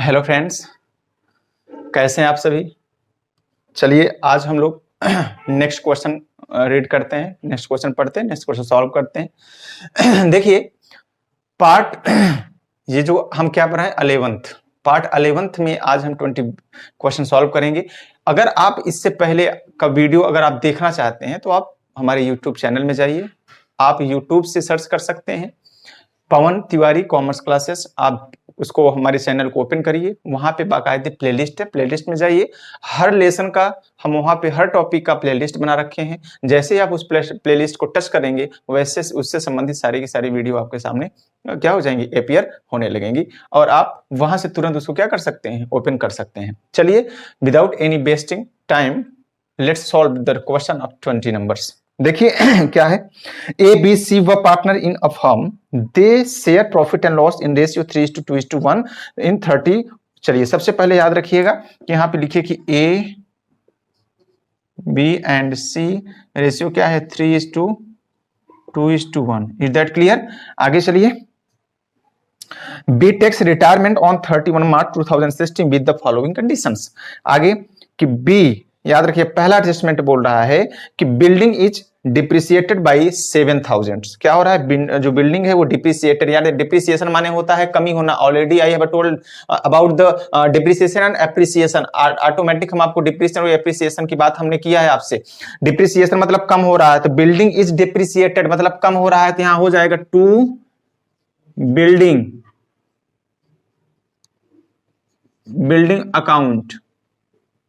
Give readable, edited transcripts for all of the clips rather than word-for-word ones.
Hello friends, कैसे हैं आप सभी। चलिए आज हम लोग नेक्स्ट क्वेश्चन रीड करते हैं, नेक्स्ट क्वेश्चन पढ़ते हैं, नेक्स्ट क्वेश्चन सॉल्व करते हैं। देखिए पार्ट ये जो हम क्या पढ़ रहे हैं 11th पार्ट 11th में आज हम 20 क्वेश्चन सॉल्व करेंगे। अगर आप इससे पहले का वीडियो अगर आप देखना चाहते हैं तो आप हमारे यूट्यूब चैनल में जाइए। आप यूट्यूब से सर्च कर सकते हैं पवन तिवारी कॉमर्स क्लासेस। आप उसको हमारे चैनल को ओपन करिए, वहां पे बाकायदे प्लेलिस्ट है, प्लेलिस्ट में जाइए। हर लेसन का हम वहां पे हर टॉपिक का प्लेलिस्ट बना रखे हैं। जैसे ही आप उस प्लेलिस्ट को टच करेंगे वैसे उससे संबंधित सारी की सारी वीडियो आपके सामने क्या हो जाएंगी, अपीयर होने लगेंगी और आप वहां से तुरंत उसको क्या कर सकते हैं, ओपन कर सकते हैं। चलिए without any wasting time let's solve the question of 20 numbers. देखिए क्या है, ए बी सी व partner in a firm, they share profit and loss in ratio 3:2:1 इन 30। चलिए सबसे पहले याद रखिएगा कि यहां पे लिखिए कि A B and C ratio क्या है 3:2:1। Is that clear. आगे चलिए, B takes retirement on 31 March 2016 with the following conditions. आगे कि बी, याद रखिए पहला एडजस्टमेंट बोल रहा है कि बिल्डिंग इज डिप्रिसिएटेड बाई 7,000। क्या हो रहा है, जो बिल्डिंग है वो डिप्रिसिएटेड, यानी डिप्रिसिएशन माने होता है कमी होना। Already I have told about the depreciation and appreciation. Automatic हम आपको डिप्रिसिएशन और एप्रिसिएशन की बात हमने किया है आपसे। डिप्रिसिएशन मतलब कम हो रहा है, तो बिल्डिंग इज डिप्रिसिएटेड मतलब कम हो रहा है, तो यहां हो जाएगा to building account.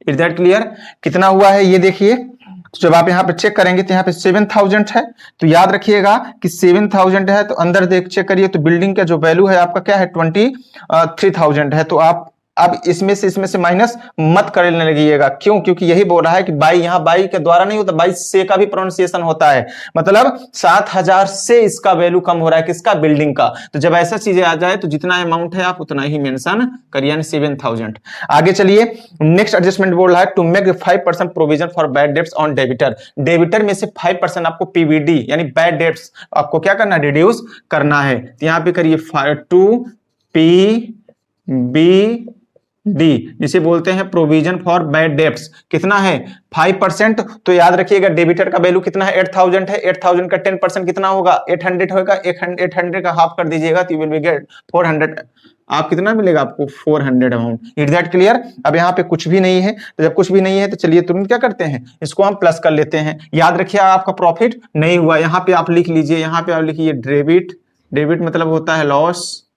Is that clear. कितना हुआ है ये देखिए, तो जब आप यहां पे चेक करेंगे तो यहां पे 7,000 है, तो याद रखिएगा कि 7,000 है तो अंदर देख चेक करिए तो बिल्डिंग का जो वैल्यू है आपका क्या है 23,000 है। तो आप अब इसमें से माइनस मत करने लगिएगा। क्यों? क्योंकि यही बोल रहा है कि बाई, यहां बाई के द्वारा नहीं होता, बाई से का भी प्रोनाउंसिएशन होता है। मतलब 7,000 से इसका वैल्यू कम हो रहा है, किसका, बिल्डिंग का। तो जब ऐसा चीजें आ जाए तो जितना अमाउंट है आप उतना ही मेंशन करिए, 7,000। आगे चलिए, नेक्स्ट एडजस्टमेंट बोल रहा है to make 5% provision for bad debts on debtor. Debtor में से 5% आपको पीवीडी यानी बैड डेट्स आपको क्या करना है, रिड्यूस करना है। तो यहां पे करिए 2 डी, जिसे बोलते हैं प्रोविजन फॉर बैड डेब्ट्स। कितना है 5%। तो याद रखिएगा डेबिटर का वैल्यू कितना है 8,000 है। 8,000 का 10% कितना होगा 800 होगा। 800 का हाफ कर दीजिएगा तो यू विल बी गेट 400। आप कितना मिलेगा आपको 400 अमाउंट। Is that clear. अब यहाँ पे कुछ भी नहीं है, तो जब कुछ भी नहीं है तो चलिए तुरंत क्या करते हैं, इसको हम प्लस कर लेते हैं। याद रखिए आपका प्रॉफिट नहीं हुआ, यहाँ पे आप लिख लीजिए, यहाँ पे आप लिखिए डेबिट। डेबिट मतलब होता है लॉस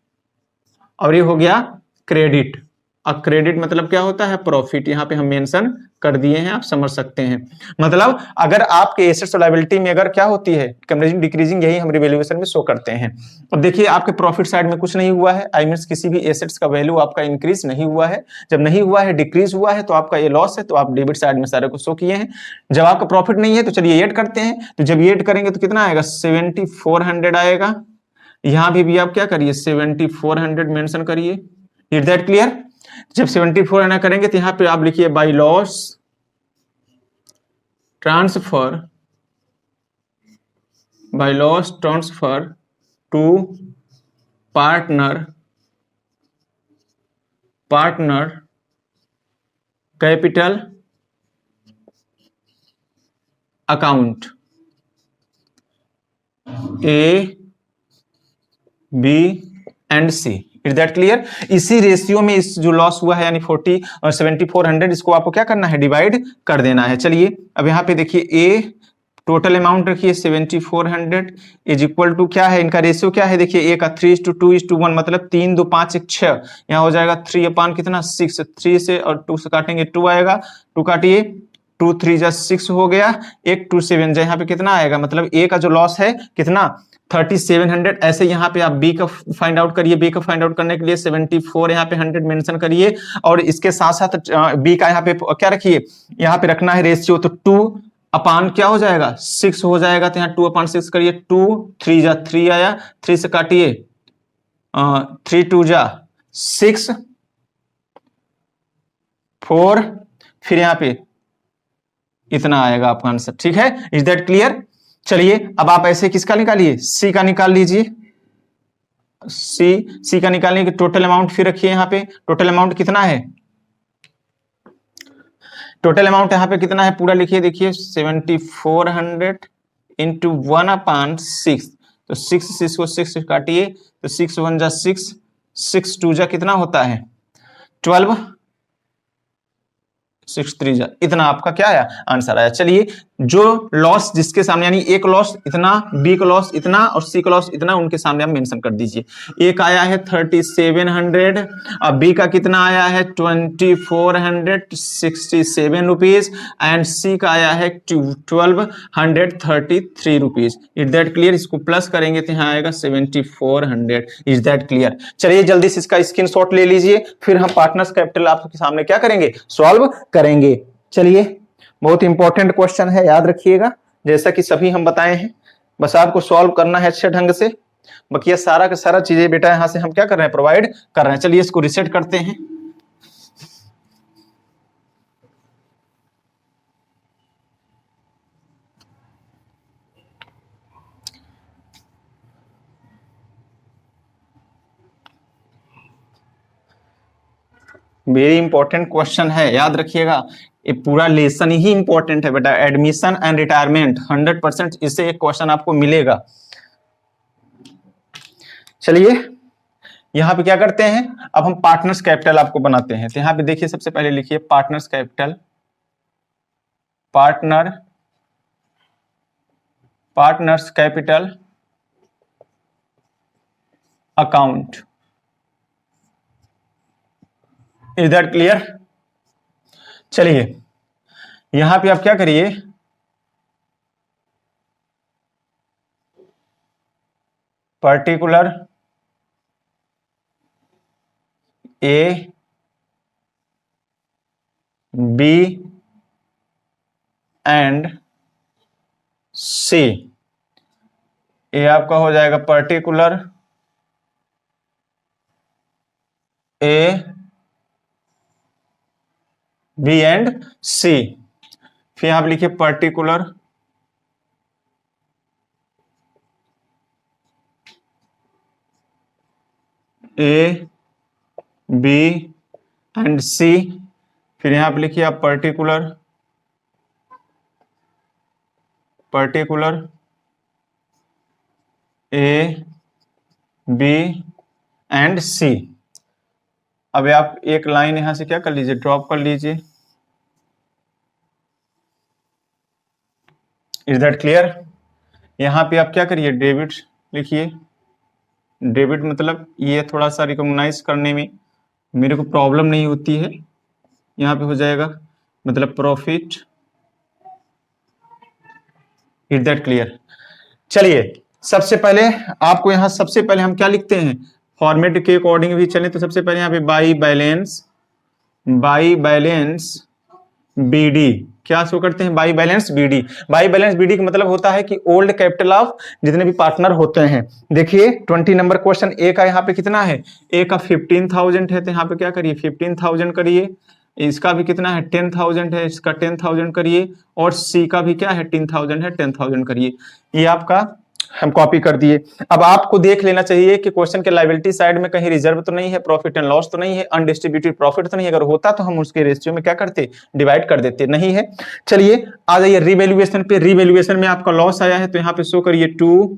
और ये हो गया क्रेडिट। अब क्रेडिट मतलब क्या होता है, प्रॉफिट। यहां पे हम मेंशन कर दिए हैं, आप समझ सकते हैं। मतलब अगर आपके एसेट्स और लायबिलिटी में अगर क्या होती है कंपैरिजन डिक्रीजिंग, यही हम रिवैल्यूएशन में शो करते हैं। अब देखिए आपके प्रॉफिट साइड में कुछ नहीं हुआ है, आई मीन किसी भी एसेट्स का वैल्यू आपका इंक्रीज नहीं हुआ है। जब नहीं हुआ है, डिक्रीज हुआ है, तो आपका ये लॉस है, तो आप डेबिट साइड में सारे को शो किए हैं। जब आपका प्रॉफिट नहीं है तो चलिए ऐड करते हैं। तो जब ऐड करेंगे तो कितना आएगा 7,400 आएगा। यहां भी आप क्या करिए 7,400 मेंशन करिए। Is that clear. जब 74 करेंगे तो यहां पे आप लिखिए by loss transfer to partner capital account A B and C. Is that clear. इसी रेशियो में इस जो लॉस हुआ है यानी 40 और 7,400, इसको आपको क्या करना है, डिवाइड कर देना है। चलिए अब यहाँ पे देखिए ए टोटल अमाउंट रखिए 7,400 इज इक्वल टू क्या है, इनका रेशियो क्या है, देखिए ए का 3:2:1 मतलब 3 2 5 1 6। यहाँ हो जाएगा 3 अपान कितना 6, 3 से और 2 से काटेंगे 2 आएगा, 2 काटिए 2 3 जा 6 हो गया, 1 2 7 जा यहाँ पे कितना आएगा, मतलब ए का जो लॉस है कितना 3,700। ऐसे यहाँ पे आप बी का फाइंड आउट करिए। बी का फाइंड आउट करने के लिए 74 यहाँ पे 100 मेंशन करिए और इसके साथ साथ बी का यहाँ पे क्या रखिए, यहाँ पे रखना है रेशियो, तो 2 अपान क्या हो जाएगा 6 हो जाएगा। तो यहाँ 2 अपान 6 करिए, 2 3 जा 3 आया, 3 से काटिए 3 2 जा 6 4, फिर यहाँ पे इतना आएगा आपका आंसर। ठीक है, इज दैट क्लियर। चलिए अब आप ऐसे किसका निकालिए, सी का निकाल लीजिए। सी का निकालने की टोटल अमाउंट फिर रखिए यहाँ पे, टोटल अमाउंट कितना है, टोटल अमाउंट यहाँ पे कितना है पूरा लिखिए, देखिए 7400 इंटू 1/6, तो 6 को 6 से काटिए, तो 6 1 जा 6, 6 2 जा कितना होता है 12, 6 3 जा, इतना आपका क्या आया आंसर आया। चलिए जो लॉस जिसके सामने, यानी एक लॉस इतना, बी का लॉस इतना और सी का लॉस इतना, उनके सामने आप मेंशन कर दीजिए। एक आया है 3700 और बी का कितना आया है 2467 रुपीज एंड सी का आया है 1233 रुपीज। Is that clear? इसको प्लस करेंगे तो यहाँ आएगा 7400। Is that clear? चलिए जल्दी से इसका स्क्रीनशॉट ले लीजिए, फिर हम पार्टनर्स कैपिटल आपके सामने क्या करेंगे, सॉल्व करेंगे। चलिए बहुत इंपॉर्टेंट क्वेश्चन है, याद रखिएगा, जैसा कि सभी हम बताए हैं, बस आपको सॉल्व करना है अच्छे ढंग से। बाकी सारा का सारा चीजें बेटा यहां से हम क्या कर रहे हैं, प्रोवाइड कर रहे हैं। चलिए इसको रिसेट करते हैं। वेरी इंपॉर्टेंट क्वेश्चन है, याद रखिएगा, ये पूरा लेसन ही इंपॉर्टेंट है बेटा। एडमिशन एंड रिटायरमेंट 100% इससे एक क्वेश्चन आपको मिलेगा। चलिए यहां पे क्या करते हैं, अब हम पार्टनर्स कैपिटल आपको बनाते हैं। तो यहां पे देखिए सबसे पहले लिखिए partners capital, partners capital account. Is that clear? चलिए यहां पे आप क्या करिए, पर्टिकुलर ए बी एंड सी, ये आपका हो जाएगा पर्टिकुलर ए बी एंड सी। फिर आप लिखिए पर्टिकुलर ए बी एंड सी। फिर यहां पे लिखिए आप पर्टिकुलर ए बी एंड सी। अब आप एक लाइन यहां से क्या कर लीजिए, ड्रॉप कर लीजिए। Is that clear? यहां पे आप क्या करिए, डेबिट लिखिए। डेबिट मतलब ये थोड़ा सा रिकॉग्नाइज करने में मेरे को प्रॉब्लम नहीं होती है, यहाँ पे हो जाएगा मतलब प्रॉफिट। Is that clear? चलिए सबसे पहले आपको यहाँ सबसे पहले हम क्या लिखते हैं, फॉर्मेट के अकॉर्डिंग भी चले, तो सबसे पहले यहाँ पे बाई बैलेंस बीडी क्या शो करते हैं, by balance BD. By balance BD का मतलब होता है कि ओल्ड कैपिटल ऑफ जितने भी पार्टनर होते हैं। देखिए 20 नंबर क्वेश्चन ए का यहाँ पे कितना है, ए का 15,000 है, तो यहाँ पे क्या करिए 15,000 करिए। इसका भी कितना है 10,000 है, इसका 10,000 करिए, और सी का भी क्या है 10,000 है, 10,000 करिए। ये आपका हम कॉपी कर दिए। अब आपको देख लेना चाहिए कि क्वेश्चन के लायबिलिटी साइड में कहीं रिजर्व तो नहीं है, प्रॉफिट एंड लॉस तो नहीं है, अनडिस्ट्रीब्यूटेड प्रॉफिट तो नहीं है। अगर होता तो हम उसके रेशियो में क्या करते, डिवाइड कर देते, नहीं है। चलिए आ जाइए रिवैल्यूएशन पे। रिवैल्यूएशन में आपका लॉस आया है, तो यहां पे शो करिए टू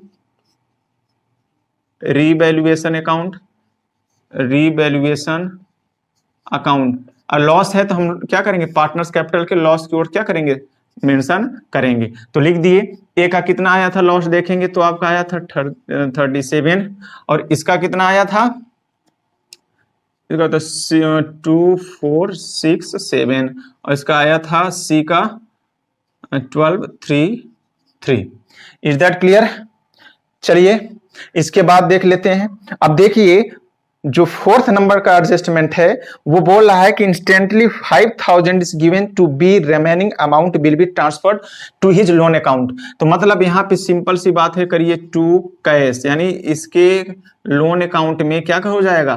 रिवैल्यूएशन अकाउंट। और लॉस है तो हम क्या करेंगे, पार्टनर्स कैपिटल के लॉस की ओर क्या करेंगे, मेंशन करेंगे। तो लिख दिए। ए का कितना आया था लॉस देखेंगे तो आपका आया था 37, और इसका कितना आया था, इसका तो 2467, और इसका आया था सी का 1233। Is that clear? चलिए इसके बाद देख लेते हैं। अब देखिए जो फोर्थ नंबर का एडजस्टमेंट है वो बोल रहा है कि instantly 5,000 is given to B, remaining amount will be transferred to his loan account. तो मतलब यहाँ पे सिंपल सी बात है, करिए टू कैश, यानी इसके लोन अकाउंट में क्या हो जाएगा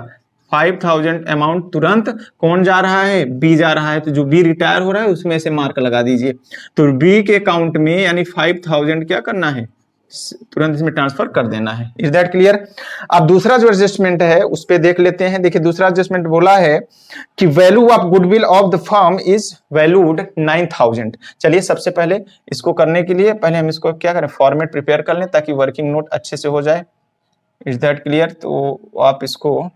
5,000 अमाउंट तुरंत कौन जा रहा है, बी जा रहा है। तो जो बी रिटायर हो रहा है उसमें से मार्क लगा दीजिए। तो बी के अकाउंट में यानी 5,000 क्या करना है, तुरंत इसमें ट्रांसफर कर देना है। Is that clear? अब दूसरा जो एडजस्टमेंट है उस पे देख लेते हैं। देखिए दूसरा एडजस्टमेंट बोला है कि value of goodwill of the firm is valued 9000। चलिए सबसे पहले इसको करने के लिए पहले हम इसको क्या करें, फॉर्मेट प्रिपेयर कर लें ताकि वर्किंग नोट अच्छे से हो जाए। Is that clear? तो आप इसको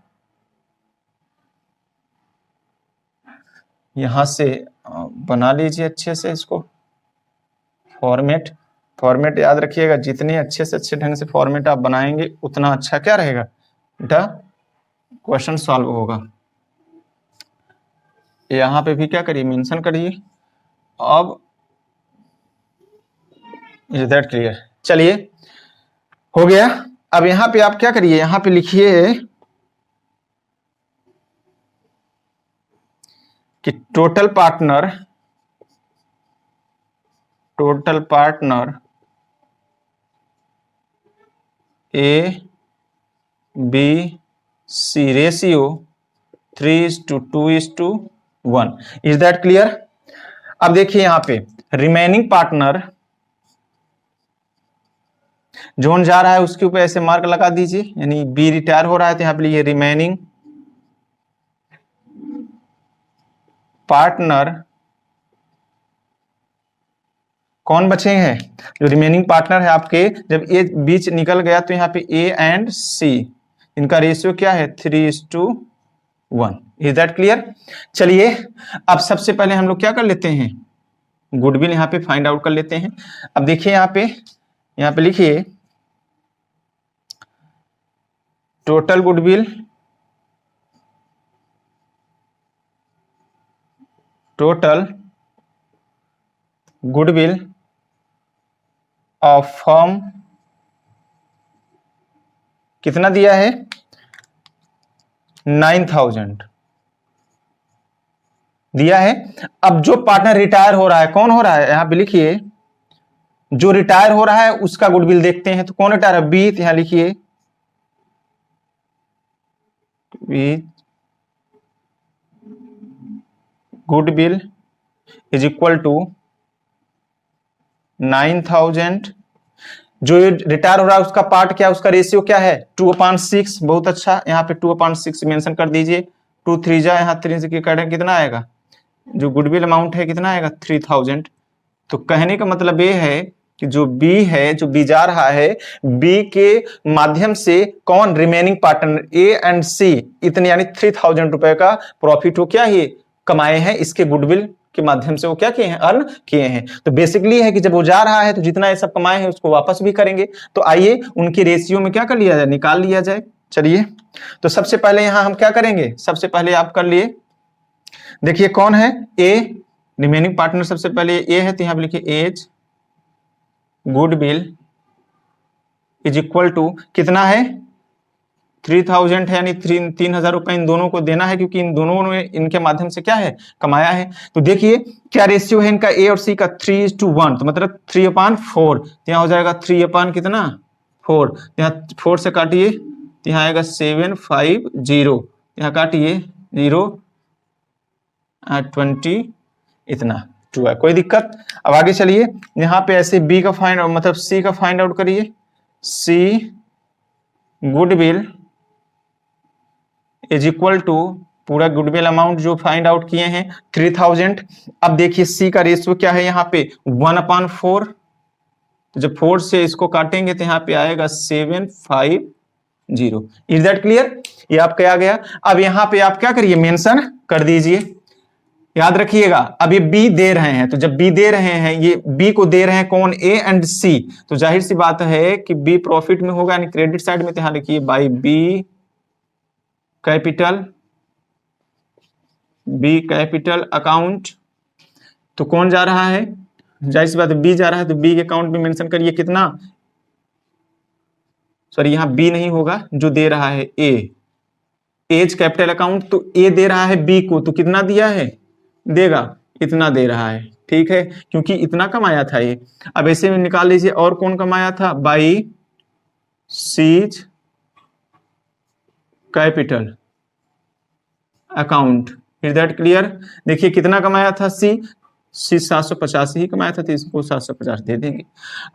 यहां से बना लीजिए अच्छे से इसको फॉर्मेट याद रखिएगा, जितने अच्छे से अच्छे ढंग से फॉर्मेट आप बनाएंगे उतना अच्छा क्या रहेगा बेटा, क्वेश्चन सॉल्व होगा। यहां पे भी क्या करिए, मेंशन करिए। अब इज दैट क्लियर? चलिए हो गया। अब यहां पे आप क्या करिए, यहां पे लिखिए कि total partner A B C ratio 3:2:1। Is that clear? अब देखिए यहां पे रिमेनिंग पार्टनर जोन जा रहा है उसके ऊपर ऐसे मार्क लगा दीजिए, यानी बी रिटायर हो रहा है तो यहां पे लिखिए रिमेनिंग पार्टनर। कौन बचे हैं, जो रिमेनिंग पार्टनर है आपके, जब ए बीच निकल गया तो यहाँ पे ए एंड सी, इनका रेशियो क्या है 3:1। Is that clear? चलिए अब सबसे पहले हम लोग क्या कर लेते हैं, गुडविल यहाँ पे फाइंड आउट कर लेते हैं। अब देखिए यहाँ पे लिखिए टोटल गुडविल ऑफ फर्म कितना दिया है 9000 दिया है। अब जो पार्टनर रिटायर हो रहा है, कौन हो रहा है, यहां पे लिखिए जो रिटायर हो रहा है उसका गुडविल देखते हैं। तो कौन रिटायर है, बी, यहां लिखिए गुडविल इज इक्वल टू 9000। जो रिटायर हो रहा है उसका पार्ट क्या है, उसका रेशियो क्या है 2/6। बहुत अच्छा, यहाँ पे 2/6 मेंशन कर दीजिए। 2 3 जा, यहाँ 3 से कितना आएगा, जो गुडविल अमाउंट है कितना आएगा 3000। तो कहने का मतलब ये है कि जो बी है, जो बी जा रहा है, बी के माध्यम से कौन, रिमेनिंग पार्टनर ए एंड सी, इतने यानी 3000 रुपए का प्रॉफिट हो क्या ये कमाए हैं, इसके गुडविल के माध्यम से वो क्या किए हैं, अर्न किए हैं। तो बेसिकली है कि जब वो जा रहा है तो जितना ये सब कमाए हैं उसको वापस भी करेंगे। तो आइए उनकी रेशियो में क्या कर लिया जाए, निकाल लिया जाए। चलिए तो सबसे पहले यहां हम क्या करेंगे, सबसे पहले आप कर लिए, देखिए कौन है ए, रिमेनिंग पार्टनर सबसे पहले ए है, तो यहां पर लिखिए as goodwill is equal to कितना है 3000 है, यानी 3000 रुपए इन दोनों को देना है, क्योंकि इन दोनों ने इनके माध्यम से क्या है कमाया है। तो देखिए क्या रेशियो है इनका ए और सी का 3:1, तो मतलब 3/4। यहाँ हो जाएगा 3 कितना 4, यहाँ 4 से काटिए तो यहाँ आएगा 750, यहाँ काटिए 0 20, इतना 2 है, कोई दिक्कत। अब आगे चलिए, यहाँ पे ऐसे बी का फाइंड मतलब सी का फाइंड आउट करिए। सी गुडविल इज इक्वल टू पूरा गुडविल अमाउंट जो फाइंड आउट किए हैं 3000। अब देखिए सी का रेशियो क्या है, यहाँ पे 1/4, तो जब 4 से इसको काटेंगे तो यहाँ पे आएगा 750। Is that clear? ये आपका आ गया। अब यहाँ पे आप क्या करिए, मेंशन कर दीजिए। याद रखिएगा अब ये बी दे रहे हैं, तो जब बी दे रहे हैं, ये बी को दे रहे हैं कौन, ए एंड सी, तो जाहिर सी बात है कि बी प्रॉफिट में होगा, यानी क्रेडिट साइड में। तो यहां लिखिए बाय बी कैपिटल अकाउंट। तो कौन जा रहा है, जाहिर सी बात है बी जा रहा है, तो बी के अकाउंट में मेंशन करिए कितना, सॉरी यहां बी नहीं होगा, जो दे रहा है ए, एज कैपिटल अकाउंट। तो ए दे रहा है बी को, तो कितना दिया है, देगा इतना दे रहा है, ठीक है, क्योंकि इतना कमाया था ये। अब ऐसे में निकाल लीजिए और कौन कमाया था, by seize capital account. Is that clear? देखिए कितना कमाया था सी, सी 750 ही कमाया था तो इसको 750 दे देंगे।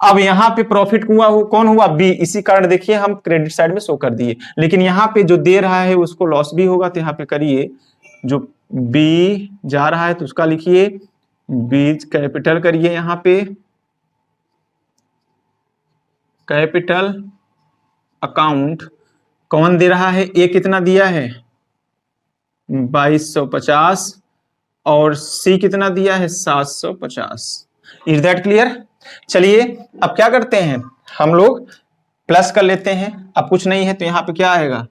अब यहाँ पे प्रॉफिट हुआ कौन हुआ? बी। इसी कारण देखिए हम क्रेडिट साइड में शो कर दिए, लेकिन यहाँ पे जो दे रहा है उसको लॉस भी होगा, तो यहाँ पे करिए जो बी जा रहा है तो उसका लिखिए बी कैपिटल करिए, यहाँ पे कैपिटल अकाउंट कौन दे रहा है? ए कितना दिया है? 2250 और सी कितना दिया है? 750। Is that clear? चलिए अब क्या करते हैं हम लोग प्लस कर लेते हैं। अब कुछ नहीं है तो यहाँ पे क्या आएगा?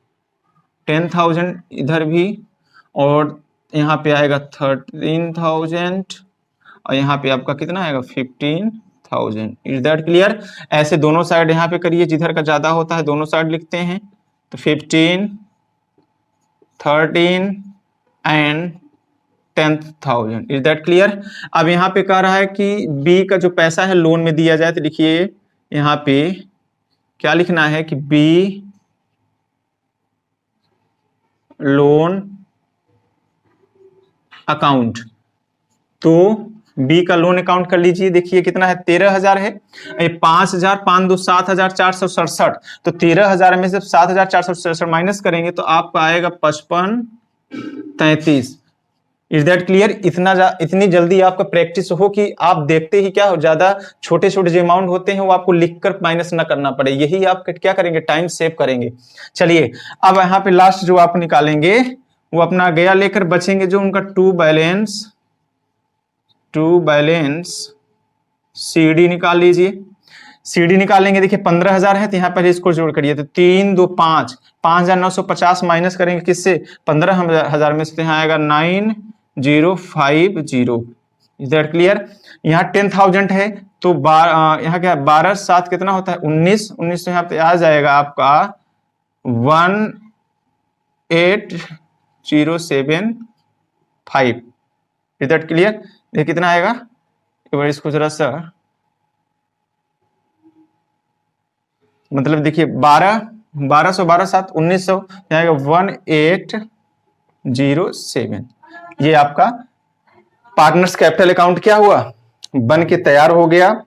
10,000 इधर भी, और यहाँ पे आएगा 13,000 और यहाँ पे आपका कितना आएगा? 15,000। Is that clear? ऐसे दोनों साइड यहाँ पे करिए, जिधर का ज्यादा होता है दोनों साइड लिखते हैं, तो 15, 13 एंड 10,000। Is that clear? अब यहाँ पे कह रहा है कि बी का जो पैसा है लोन में दिया जाए, तो लिखिए यहाँ पे क्या लिखना है कि बी लोन अकाउंट। तो बी का लोन अकाउंट कर लीजिए, देखिए कितना है? 13,000 है। 5,000 5 2 7,467, तो 13,000 में से 7,467 माइनस करेंगे तो आपका आएगा 5533। Is that clear? इतनी जल्दी आपका प्रैक्टिस हो कि आप देखते ही क्या हो, ज्यादा छोटे छोटे जो अमाउंट होते हैं वो आपको लिखकर माइनस ना करना पड़े, यही आप क्या करेंगे? टाइम सेव करेंगे। चलिए अब यहाँ पे लास्ट जो आप निकालेंगे वो अपना गया लेकर बचेंगे जो उनका टू बैलेंस सीडी निकाल लीजिए। सीडी निकालेंगे, देखिए 15,000 है तो यहाँ पर इसको जोड़ करिए, तो 3 2 5 5,950 माइनस करेंगे किससे? 15,000 में से, यहाँ आएगा 9,050। Is that clear? यहाँ 10,000 है तो यहाँ क्या 12 7 कितना होता है? 19। 19 तो यहाँ पे आ जाएगा आपका 18,075। Is that clear? ये कितना आएगा? एक बार इसको जरा सा मतलब देखिए 1200 12 7 1900 आएगा 1807। ये आपका पार्टनर्स कैपिटल अकाउंट क्या हुआ? बन के तैयार हो गया।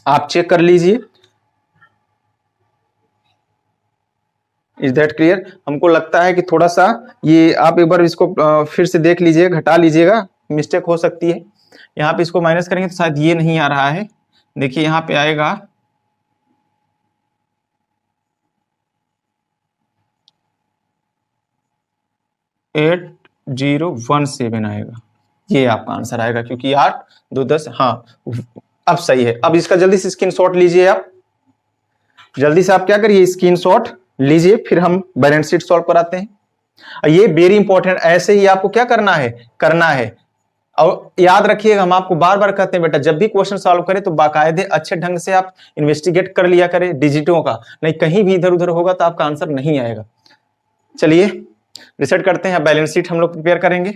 आप चेक कर लीजिए। Is that clear? हमको लगता है कि थोड़ा सा ये आप एक बार इसको फिर से देख लीजिएगा, घटा लीजिएगा, मिस्टेक हो सकती है। यहाँ पे इसको माइनस करेंगे तो शायद ये नहीं आ रहा है। देखिए यहाँ पे आएगा 8017 आएगा, ये आपका आंसर आएगा, क्योंकि 8 2 10। हाँ अब सही है। अब इसका जल्दी से स्क्रीनशॉट लीजिए। आप जल्दी से आप क्या करिए? स्क्रीनशॉट लीजिए, फिर हम बैलेंस शीट सॉल्व कराते हैं। ये वेरी इंपॉर्टेंट, ऐसे ही आपको क्या करना है। और याद रखिएगा, हम आपको बार बार कहते हैं बेटा, जब भी क्वेश्चन सॉल्व करें तो बाकायदे अच्छे ढंग से आप इन्वेस्टिगेट कर लिया करें डिजिटों का, नहीं कहीं भी इधर उधर होगा तो आपका आंसर नहीं आएगा। चलिए रिसेट करते हैं। बैलेंस शीट हम लोग प्रिपेयर करेंगे।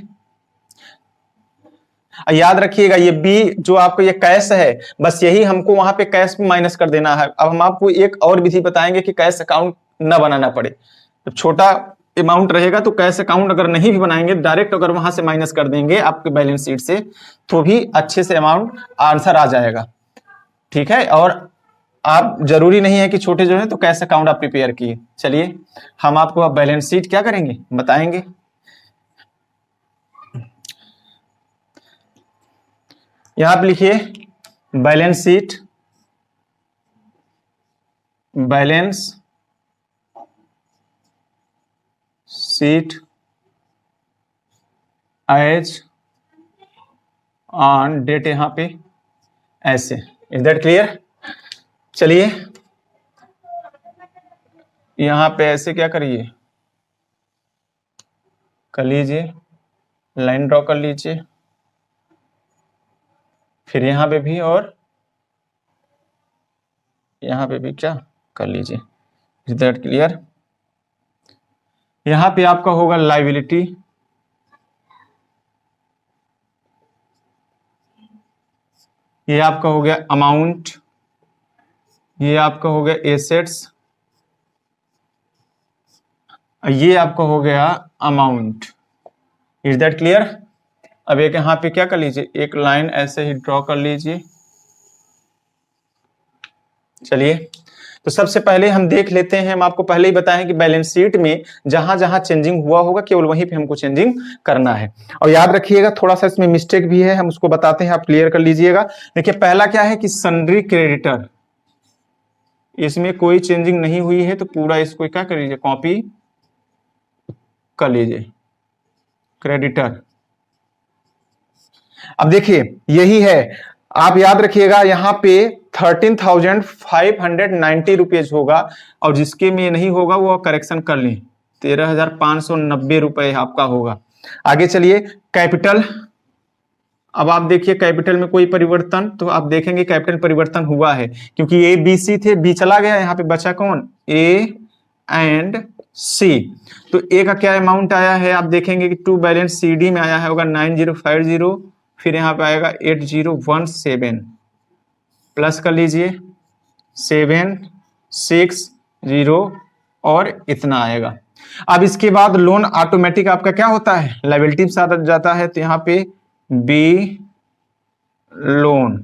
याद रखिएगा ये बी जो आपको ये कैश है, बस यही हमको वहां पे कैश में माइनस कर देना है। अब हम आपको एक और विधि बताएंगे कि कैश अकाउंट न बनाना पड़े। जब छोटा अमाउंट रहेगा तो कैश अकाउंट अगर नहीं भी बनाएंगे, डायरेक्ट अगर वहां से माइनस कर देंगे आपके बैलेंस शीट से, तो भी अच्छे से अमाउंट आंसर आ जाएगा। ठीक है? और आप जरूरी नहीं है कि छोटे जो है तो कैश अकाउंट आप प्रिपेयर किए। चलिए हम आपको अब बैलेंस शीट क्या करेंगे बताएंगे। यहां पे लिखिए balance sheet as on date, यहां पे ऐसे। Is that clear? चलिए यहां पे ऐसे क्या करिए, कर लीजिए, लाइन ड्रॉ कर लीजिए, फिर यहां पे भी और यहां पे भी क्या कर लीजिए। Is that clear? यहां पे आपका होगा लायबिलिटी, ये आपका हो गया अमाउंट, ये आपका हो गया एसेट्स, ये आपका हो गया अमाउंट। Is that clear? अब एक यहाँ पे क्या कर लीजिए, एक लाइन ऐसे ही ड्रॉ कर लीजिए। चलिए, तो सबसे पहले हम देख लेते हैं, हम आपको पहले ही बताएं कि बैलेंस शीट में जहां जहां चेंजिंग हुआ होगा केवल वहीं पे हमको चेंजिंग करना है। और याद रखिएगा थोड़ा सा इसमें मिस्टेक भी है, हम उसको बताते हैं, आप क्लियर कर लीजिएगा। देखिए पहला क्या है कि सन्ड्री क्रेडिटर, इसमें कोई चेंजिंग नहीं हुई है, तो पूरा इसको क्या कर लीजिए, कॉपी कर लीजिए, क्रेडिटर। अब देखिए यही है, आप याद रखिएगा यहाँ पे 13,590 रुपीज होगा, और जिसके में नहीं होगा वो करेक्शन कर लें, 13,590 रुपए आपका होगा। आगे चलिए, कैपिटल। अब आप देखिए कैपिटल में कोई परिवर्तन, तो आप देखेंगे कैपिटल परिवर्तन हुआ है, क्योंकि ए बी सी थे, बी चला गया, यहाँ पे बचा कौन, ए एंड सी। तो ए का क्या अमाउंट आया है, आप देखेंगे कि टू बैलेंस सी डी में आया है होगा 9050, फिर यहाँ पे आएगा 8017, प्लस कर लीजिए 760 और इतना आएगा। अब इसके बाद लोन ऑटोमेटिक आपका क्या होता है, लायबिलिटी के साथ जाता है, तो यहाँ पे बी लोन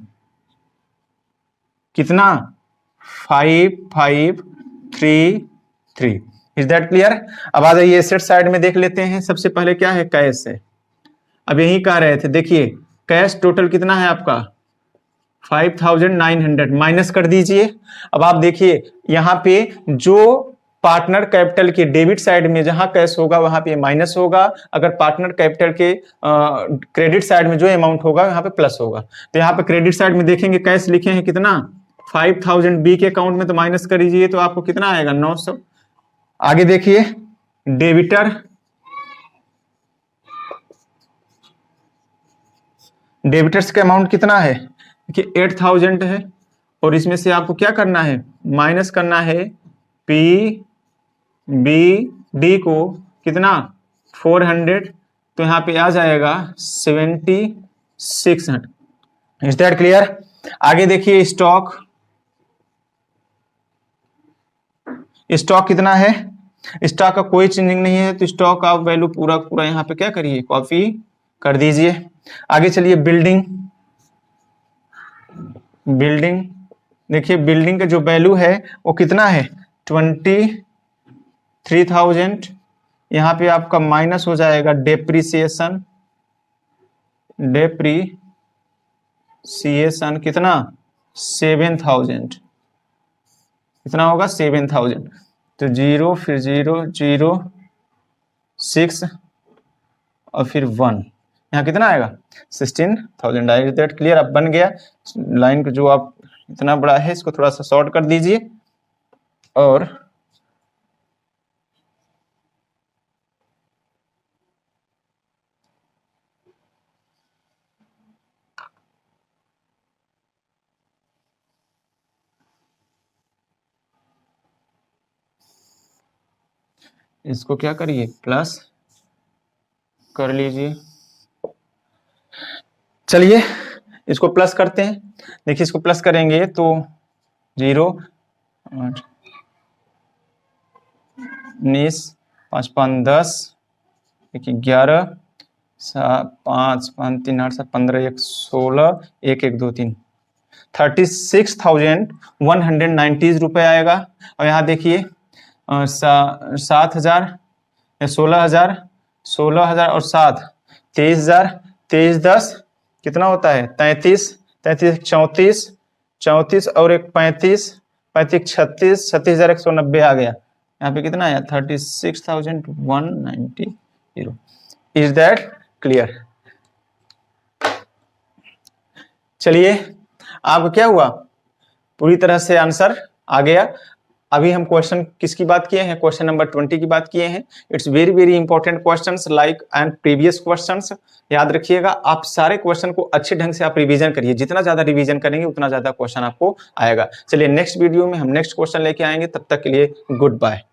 कितना 5533। Is that clear. अब आ जाइए एसेट साइड में देख लेते हैं। सबसे पहले क्या है, कैश है। अब यही कह रहे थे, देखिए कैश टोटल कितना है आपका 5900, माइनस कर दीजिए। अब आप देखिए यहाँ पे जो पार्टनर कैपिटल के डेबिट साइड में जहां कैश होगा वहां पे माइनस होगा, अगर पार्टनर कैपिटल के क्रेडिट साइड में जो अमाउंट होगा यहाँ पे प्लस होगा। तो यहाँ पे क्रेडिट साइड में देखेंगे कैश लिखे हैं कितना 5000 बी के अकाउंट में, तो माइनस कर दीजिए तो आपको कितना आएगा 900। आगे देखिए डेबिटर, डेबिटर्स का अमाउंट कितना है कि 8000 है, और इसमें से आपको क्या करना है, माइनस करना है पी बी डी को कितना 400, तो यहाँ पे आ जाएगा 7600। Is that clear. आगे देखिए स्टॉक, स्टॉक कितना है, स्टॉक का कोई चेंजिंग नहीं है, तो स्टॉक ऑफ वैल्यू पूरा पूरा यहाँ पे क्या करिए, कॉपी कर दीजिए। आगे चलिए बिल्डिंग, बिल्डिंग देखिए बिल्डिंग का जो वैल्यू है वो कितना है 23,000, यहाँ पे आपका माइनस हो जाएगा डेप्रीसिएशन, डेप्रीसिएशन कितना 7000, कितना होगा 7000, तो 0 फिर 0 0 6 और फिर 1, यहाँ कितना आएगा 16,000 आएगा। That clear. अब बन गया। लाइन को जो आप इतना बड़ा है इसको थोड़ा सा शॉर्ट कर दीजिए, और इसको क्या करिए प्लस कर लीजिए। चलिए इसको प्लस करते हैं। देखिए इसको प्लस करेंगे तो 0 19 5 5 10 11 5 5 3 8 7 15 1 16 1 1 2 3 36,190 रुपए आएगा। और यहाँ देखिए 7,000 16,000 16,000 और 7 23,000 23 10 कितना होता है 33 33 34 34 और एक 35 35 36 36,190 आ गया। यहाँ पे कितना आया 36,190। Is that clear. चलिए आपको क्या हुआ, पूरी तरह से आंसर आ गया। अभी हम क्वेश्चन किसकी बात किए हैं, क्वेश्चन नंबर 20 की बात किए हैं। It's very very important questions like and previous questions. याद रखिएगा आप सारे क्वेश्चन को अच्छे ढंग से आप रिवीजन करिए, जितना ज्यादा रिवीजन करेंगे उतना ज्यादा क्वेश्चन आपको आएगा। चलिए नेक्स्ट वीडियो में हम नेक्स्ट क्वेश्चन लेके आएंगे, तब तक के लिए गुड बाय।